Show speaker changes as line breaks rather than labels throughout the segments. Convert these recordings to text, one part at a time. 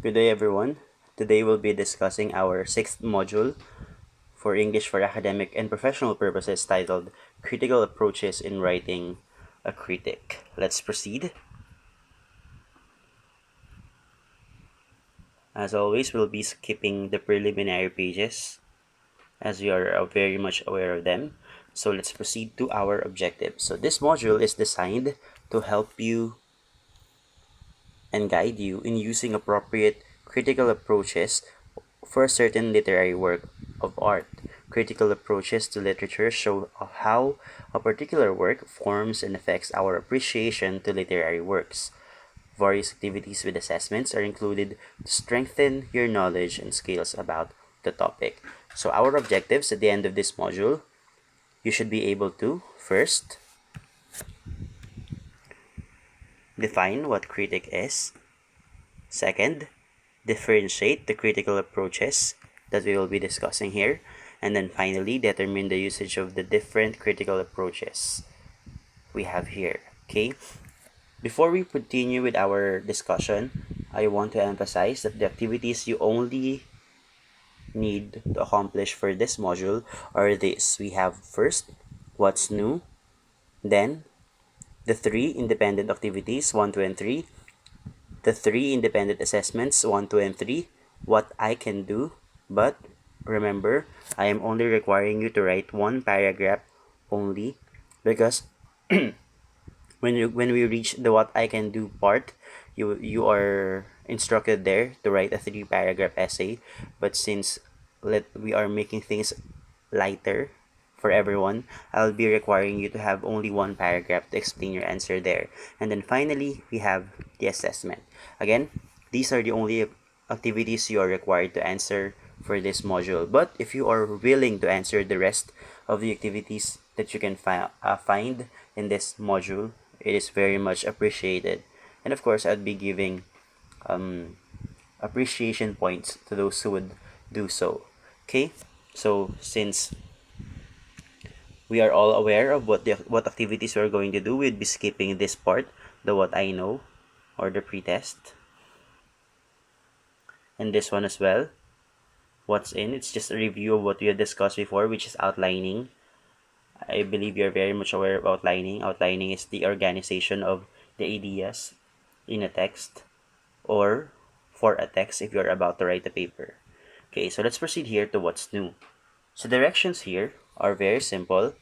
Good day, everyone. Today we'll be discussing our sixth module for English for academic and professional purposes titled Critical Approaches in Writing a Critic. Let's proceed. As always, we'll be skipping the preliminary pages as we are very much aware of them. So let's proceed to our objective. So this module is designed to help you and guide you in using appropriate critical approaches for a certain literary work of art. Critical approaches to literature show how a particular work forms and affects our appreciation to literary works. Various activities with assessments are included to strengthen your knowledge and skills about the topic. So, our objectives at the end of this module, you should be able to first define what critic is, second, differentiate the critical approaches that we will be discussing here, and then finally determine the usage of the different critical approaches we have here. Okay, before we continue with our discussion, I want to emphasize that the activities you only need to accomplish for this module are this. We have first, what's new, then the three independent activities 1, 2, and 3, the three independent assessments 1, 2, and 3, what I can do, but remember, I am only requiring you to write one paragraph only because when we reach the what I can do part, you are instructed there to write a 3 paragraph essay. But since we are making things lighter for everyone, I'll be requiring you to have only one paragraph to explain your answer there. And then finally, we have the assessment. Again, these are the only activities you are required to answer for this module. But if you are willing to answer the rest of the activities that you can find in this module, it is very much appreciated. And of course, I'd be giving appreciation points to those who would do so. Okay, so since we are all aware of what activities we're going to do, we'd be skipping this part, the what I know or the pretest, and this one as well. What's in? It's just a review of what we had discussed before, which is outlining. I believe you're very much aware of outlining. Outlining is the organization of the ideas in a text or for a text if you're about to write a paper. Okay, so let's proceed here to what's new. So directions here are very simple.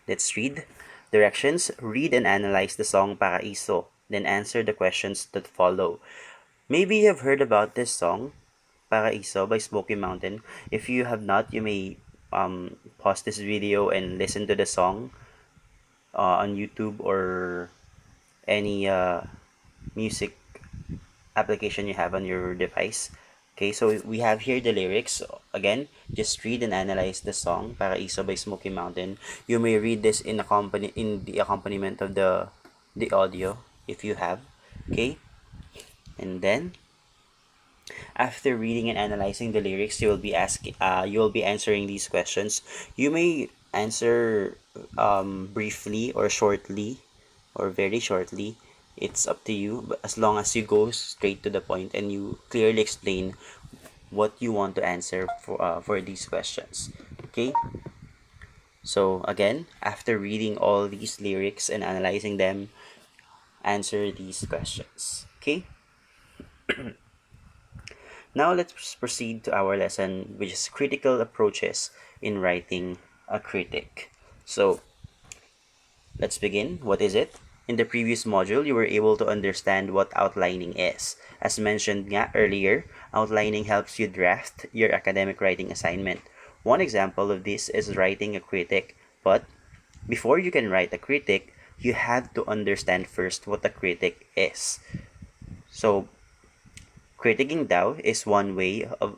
Let's read. Directions: read and analyze the song Paraiso, then answer the questions that follow. Maybe you have heard about this song, Paraiso by Smoky Mountain. If you have not, you may pause this video and listen to the song on YouTube or any music application you have on your device. Okay, so we have here the lyrics. Again, just read and analyze the song Paraiso by Smoky Mountain. You may read this in the accompaniment of the audio if you have. Okay, and then after reading and analyzing the lyrics, you will be answering these questions. You may answer briefly or shortly or very shortly. It's up to you, but as long as you go straight to the point and you clearly explain what you want to answer for these questions. Okay? So again, after reading all these lyrics and analyzing them, answer these questions. Okay? Now let's proceed to our lesson, which is critical approaches in writing a critic. So let's begin. What is it? In the previous module, you were able to understand what outlining is. As mentioned earlier, outlining helps you draft your academic writing assignment. One example of this is writing a critic, but before you can write a critic, you have to understand first what a critic is. So critiquing Tao is one way of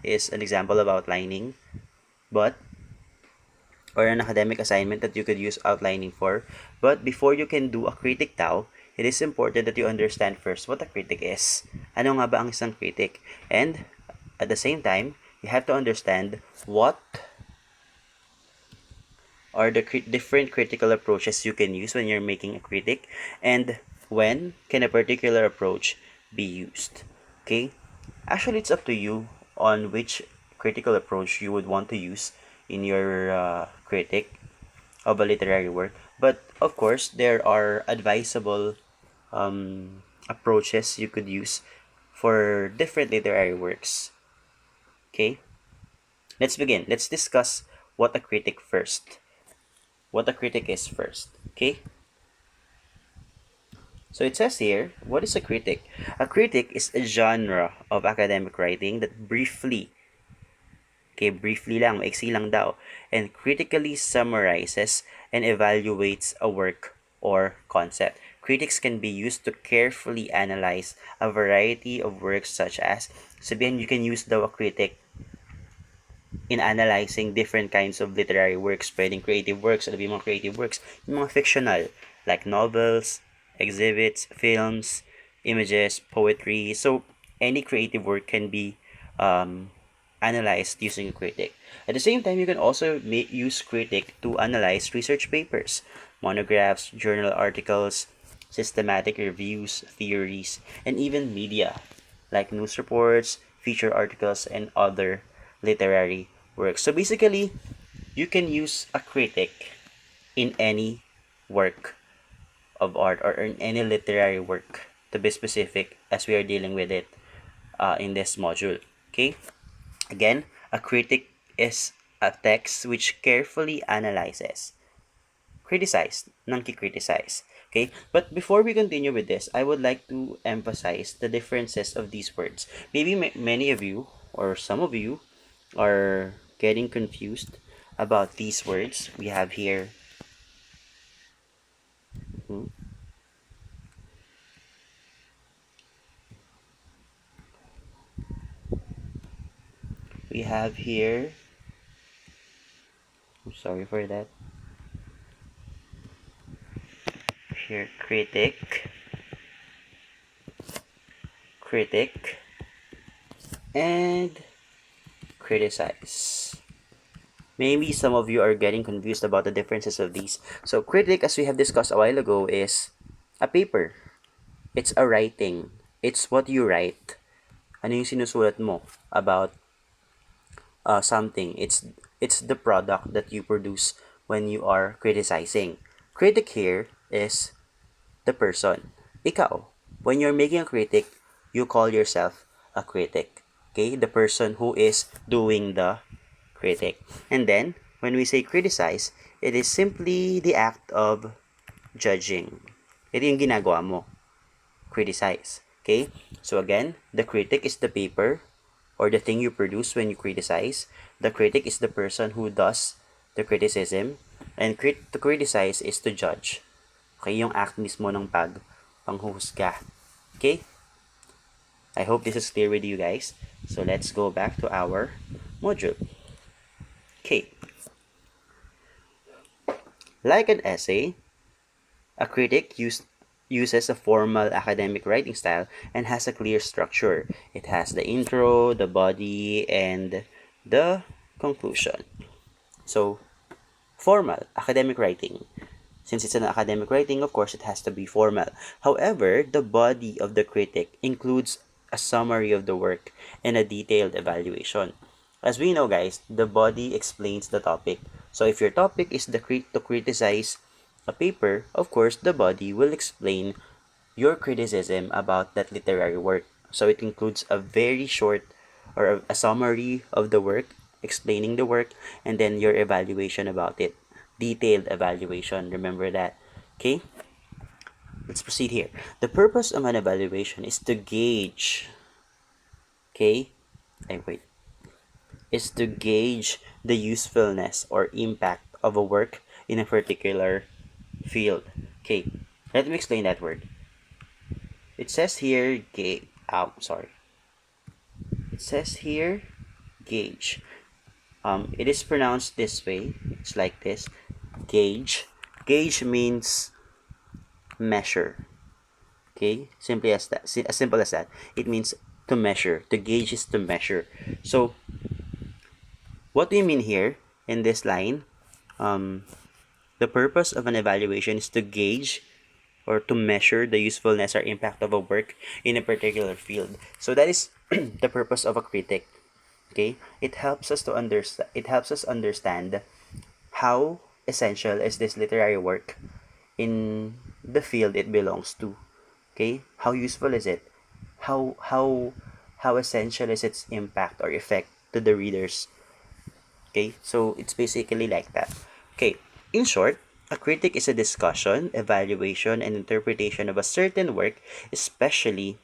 is an example of outlining, but or an academic assignment that you could use outlining for. But before you can do a critic Tao, it is important that you understand first what a critic is. Ano nga ba ang isang critic? And at the same time, you have to understand what are the different critical approaches you can use when you're making a critic, and when can a particular approach be used. Okay? Actually, it's up to you on which critical approach you would want to use in your critic of a literary work. But of course, there are advisable approaches you could use for different literary works. Okay? Let's begin. Let's discuss what a critic first. What a critic is first. Okay? So it says here, what is a critic? A critic is a genre of academic writing that briefly lang, maiksi lang daw, and critically summarizes and evaluates a work or concept. Critics can be used to carefully analyze a variety of works such as, sabihin you can use daw a critic in analyzing different kinds of literary works, pwedeng creative works, ano yung mga creative works, yung mga fictional, like novels, exhibits, films, images, poetry. So, any creative work can be analyzed using a critic. At the same time, you can also use critic to analyze research papers, monographs, journal articles, systematic reviews, theories, and even media, like news reports, feature articles, and other literary works. So basically, you can use a critic in any work of art or in any literary work, to be specific, as we are dealing with it in this module. Okay? Again, a critic is a text which carefully analyzes, criticized, nang criticize. Okay? But before we continue with this, I would like to emphasize the differences of these words. Maybe many of you or some of you are getting confused about these words. We have here hmm, we have here I'm sorry for that. Here critic and criticize. Maybe some of you are getting confused about the differences of these. So critic, as we have discussed a while ago, is a paper. It's a writing. It's what you write. Ano yung sinusulat mo about something. It's the product that you produce when you are criticizing. Critic here is the person. Ikaw. When you're making a critic, you call yourself a critic. Okay? The person who is doing the critic. And then, when we say criticize, it is simply the act of judging. Ito yung ginagawa mo. Criticize. Okay? So again, the critic is the paper or the thing you produce when you criticize. The critic is the person who does the criticism. And to criticize is to judge. Okay? Yung act mismo ng panghuhusga. Okay? I hope this is clear with you guys. So let's go back to our module. Okay. Like an essay, a critic uses a formal academic writing style and has a clear structure. It has the intro, the body, and the conclusion. So, formal academic writing. Since it's an academic writing, of course, it has to be formal. However, the body of the critic includes a summary of the work and a detailed evaluation. As we know, guys, the body explains the topic. So if your topic is to criticize a paper, of course, the body will explain your criticism about that literary work. So it includes a very short or a summary of the work, explaining the work, and then your evaluation about it. Detailed evaluation, remember that. Okay? Let's proceed here. The purpose of an evaluation is to gauge, okay? Wait. Is to gauge the usefulness or impact of a work in a particular field. Okay, let me explain that word. It says here It says here gauge. It is pronounced this way. It's like this. Gauge. Gauge means measure. Okay, simply as that. As simple as that. It means to measure. To gauge is to measure. So, what do you mean here in this line? The purpose of an evaluation is to gauge or to measure the usefulness or impact of a work in a particular field. So that is the purpose of a critic. Okay? It helps us understand how essential is this literary work in the field it belongs to. Okay? How useful is it? How essential is its impact or effect to the readers? Okay? So it's basically like that. Okay. In short, a critic is a discussion, evaluation, and interpretation of a certain work, especially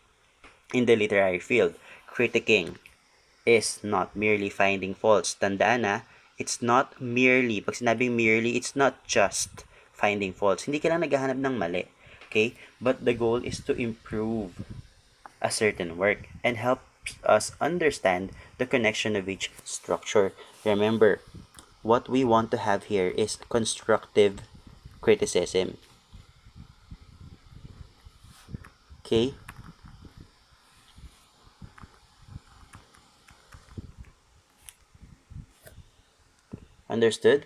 in the literary field. Critiquing is not merely finding faults. Tandaan na, it's not merely, pag sinabing merely, it's not just finding faults. Hindi ka lang naghahanap ng mali. Okay? But the goal is to improve a certain work and help us understand the connection of each structure. Remember, what we want to have here is constructive criticism. Okay? Understood?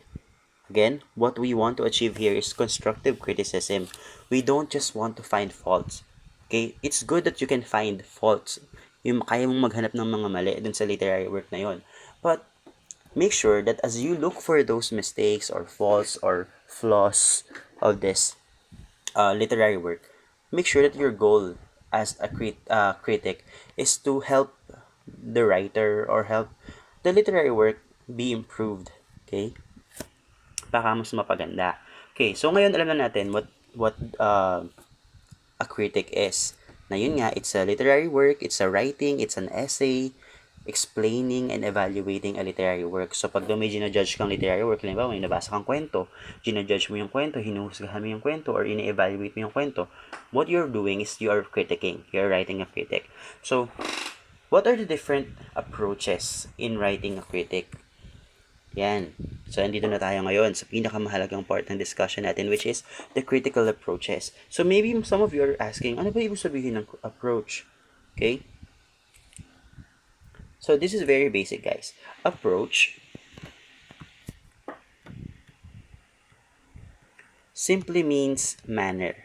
Again, what we want to achieve here is constructive criticism. We don't just want to find faults. Okay? It's good that you can find faults. Yung kaya mong maghanap ng mga mali dun sa literary work na yon. But make sure that as you look for those mistakes or faults or flaws of this literary work, make sure that your goal as a critic is to help the writer or help the literary work be improved. Okay? Baka mas mapaganda. Okay, so ngayon alam na natin what a critic is. Na yun nga, it's a literary work, it's a writing, it's an essay, explaining and evaluating a literary work. So, pag may ginajudge kang literary work, halimbawa, may nabasa kang kwento, ginajudge mo yung kwento, hinuhusgahan mo yung kwento, or ini-evaluate mo yung kwento, what you're doing is you are critiquing. You're writing a critic. So, what are the different approaches in writing a critic? Yan. So, andito na tayo ngayon sa pinakamahalagang part ng discussion natin, which is the critical approaches. So, maybe some of you are asking, ano ba ibig sabihin ng approach? Okay? So, this is very basic, guys. Approach simply means manner.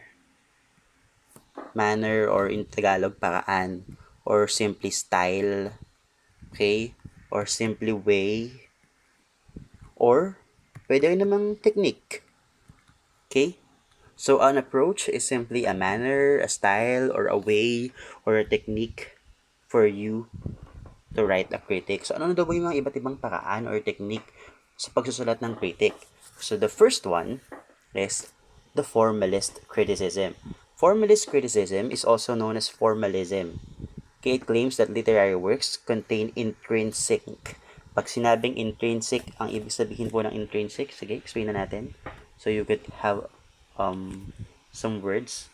Manner, or in Tagalog, paraan, or simply style, okay? Or simply way, or pwede rin namang technique. Okay? So, an approach is simply a manner, a style, or a way, or a technique for you to write a critic. So, ano daw ba yung mga iba't ibang paraan or technique sa pagsusulat ng critic? So, the first one is the formalist criticism. Formalist criticism is also known as formalism. Okay, it claims that literary works contain intrinsic. Pag sinabing intrinsic, ang ibig sabihin po ng intrinsic, sige, explain na natin. So, you could have some words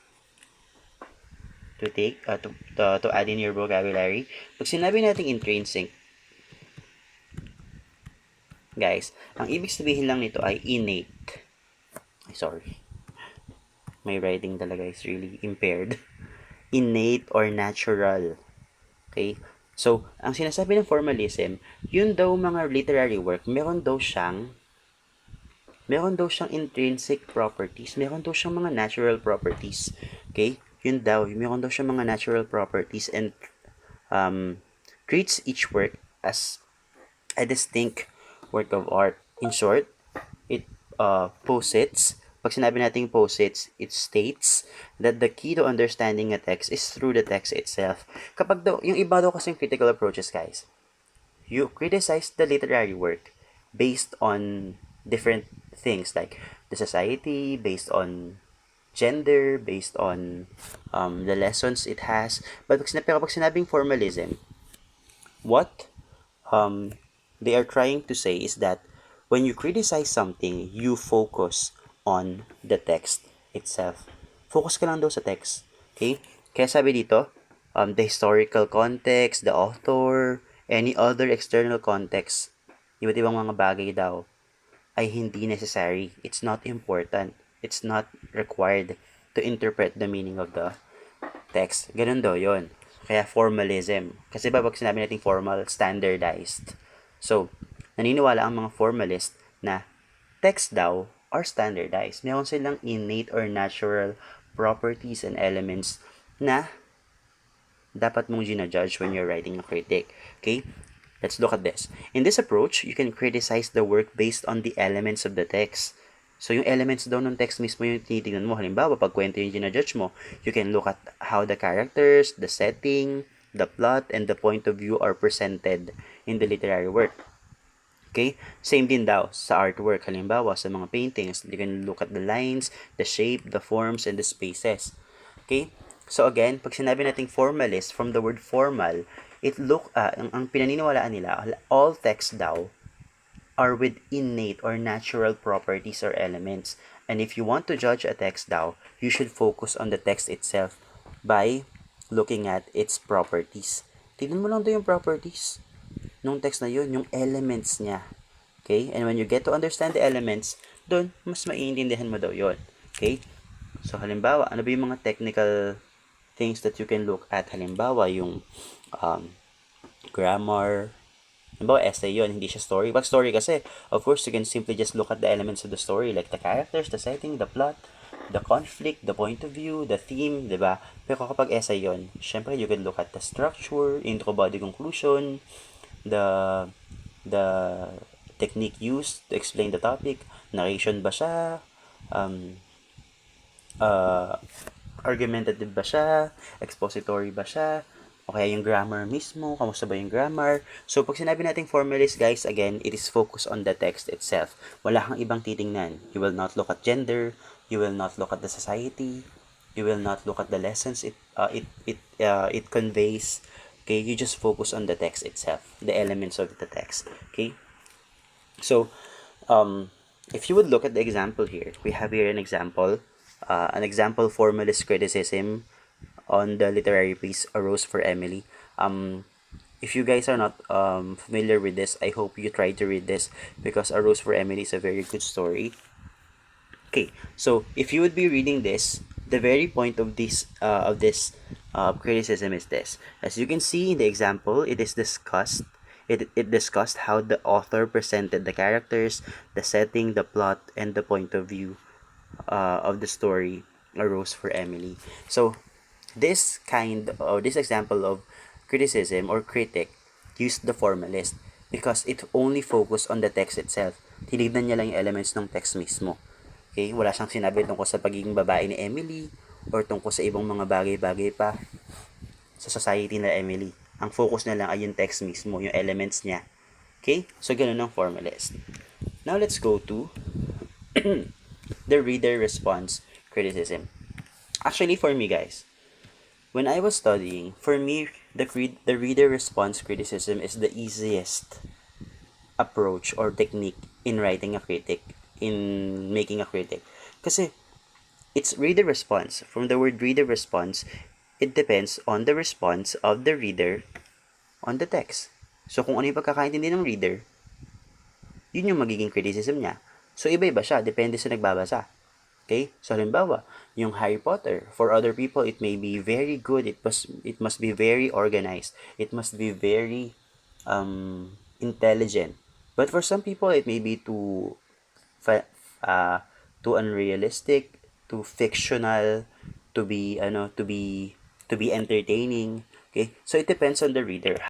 to take to add in your vocabulary. Pag sinabi natin intrinsic, guys, ang ibig sabihin lang nito ay innate. Sorry, my writing talaga is really impaired. Innate or natural. Okay, so ang sinasabi ng formalism, yun daw mga literary work, meron daw siyang intrinsic properties, meron daw siyang mga natural properties. Okay? Yun daw, meron daw siyang mga natural properties and treats each work as a distinct work of art. In short, it posits, pag sinabi natin posits, it states that the key to understanding a text is through the text itself. Kapag daw, yung iba daw kasing critical approaches, guys, you criticize the literary work based on different things like the society, based on gender, based on the lessons it has. But pag sinabing formalism, what they are trying to say is that when you criticize something, you focus on the text itself. Focus ka lang daw sa text. Okay? Kaya sabi dito, the historical context, the author, any other external context, iba't ibang mga bagay daw, ay hindi necessary. It's not important. It's not required to interpret the meaning of the text. Ganun daw yon. Kaya formalism. Kasi ba pag sinabi natin formal, standardized. So, naniniwala ang mga formalist na text daw are standardized. Meron silang innate or natural properties and elements na dapat mong ginajudge when you're writing a critic. Okay? Let's look at this. In this approach, you can criticize the work based on the elements of the text. So, yung elements daw ng text mismo yung tinitingnan mo. Halimbawa, pag kwento yung ginajudge mo, you can look at how the characters, the setting, the plot, and the point of view are presented in the literary work. Okay? Same din daw sa artwork. Halimbawa, sa mga paintings, you can look at the lines, the shape, the forms, and the spaces. Okay? So again, pag sinabi nating formalist, from the word formal, ang pinaniniwalaan nila, all texts daw are with innate or natural properties or elements. And if you want to judge a text daw, you should focus on the text itself by looking at its properties. Tignan mo lang daw yung properties nung text na yun, yung elements niya. Okay? And when you get to understand the elements, doon, mas maiintindihan mo daw yun. Okay? So, halimbawa, ano ba yung mga technical things that you can look at? Halimbawa, yung grammar. Halimbawa, essay yun, hindi siya story. Pag story kasi, of course, you can simply just look at the elements of the story, like the characters, the setting, the plot, the conflict, the point of view, the theme, di ba? Pero kapag essay yun, syempre, you can look at the structure, intro, body, conclusion, the technique used to explain the topic, narration ba siya, argumentative ba siya, expository ba siya, o kaya yung grammar mismo, kamusta ba yung grammar. So, pag sinabi natin formalist, guys, again, it is focused on the text itself. Wala kang ibang titingnan. You will not look at gender, you will not look at the society, you will not look at the lessons it conveys. Okay, you just focus on the text itself, the elements of the text. Okay, so if you would look at the example here, we have here an example formalist criticism on the literary piece A Rose for Emily. If you guys are not familiar with this, I hope you try to read this because A Rose for Emily is a very good story. Okay, so if you would be reading this, the very point of this criticism is this. As you can see in the example, it discussed how the author presented the characters, the setting, the plot, and the point of view of the story A Rose for Emily. So this example of criticism or critic used the formalist because it only focused on the text itself. Tinignan niya lang yung elements ng text mismo. Okay? Wala siyang sinabi tungkol sa pagiging babae ni Emily or tungkol sa ibang mga bagay-bagay pa sa society na Emily. Ang focus na lang ay yung text mismo, yung elements niya. Okay? So, ganun ang formalist. Now, let's go to the reader response criticism. Actually, for me, guys, when I was studying, for me, the reader response criticism is the easiest approach or technique in writing a critic, in making a critic. Kasi, it's reader response. From the word reader response, it depends on the response of the reader on the text. So, kung ano yung pagkakaintindi ng reader, yun yung magiging criticism niya. So, iba-iba siya. Depende sa nagbabasa. Okay? So, halimbawa, yung Harry Potter, for other people, it may be very good. It must be very organized. It must be very intelligent. But for some people, it may be too unrealistic, too fictional, to be entertaining. Okay? So, it depends on the reader.